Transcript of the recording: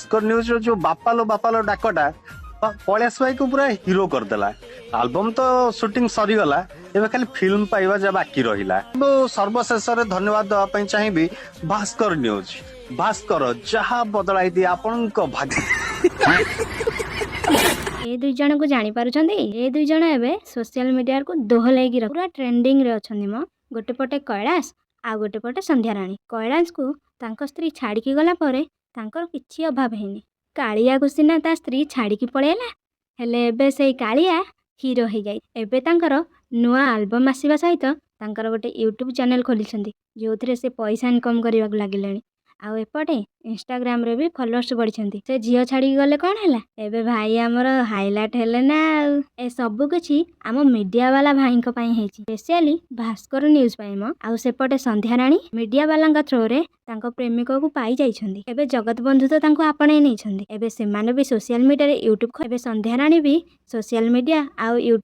Bhaskar news रो जो बापालो डाकटा कैलाश भाई को पूरा हीरो करदेला। एल्बम तो शूटिंग सरी गला, एबे खाली फिल्म पाइबा जा बाकी रहिला। सर्वशेष धन्यवाद दवा चाहिए भास्कर न्यूज। भास्कर जहा बदलाई दिए आपण भाग्य। ए दुई जन को जानी पारुछंदी, ए दुई जन एबे सोशल मीडिया को दोहलेगी पूरा ट्रेंडिंग रे अछंदी म। गोटे पटे कैलाश आ गोटे पटे संध्याराणी। कैलाश को तांको स्त्री छाड़िकी गला परे तांकर किछि अभाव हेनी। कालिया को सिना ता स्त्री छाड़िकी पळेला, हेले एबे सेई कालिया हीरो हे जाई। एबे तांकर नुआ एल्बम आसीबा सहित तांकर गोटे यूट्यूब चैनल खोलिछंदी जोथिरे से पैसा इनकम करबाक लागिलेनी। आउ एपटे इंस्टाग्राम रे भी फॉलोअर्स बढ़िछंती। से झियो छाड़ी गले कोन हैला, एबे भाई हमर हाईलाइट हेले ना। ए सब किछि आम मीडिया वाला भाई को पई हेछि, स्पेशली भास्कर न्यूज पई म। आउ सेपटे संध्याराणी मीडिया वाला थ्रो रे तांको प्रेमिक को पाई जाइछंदी। एबे जगत बंधु तो तांको आपणे नै छंदी। एबे से माने भी सोशल मीडिया रे यूट्यूब एबे संध्याराणी भी सोशल मीडिया आउ यूट्यूब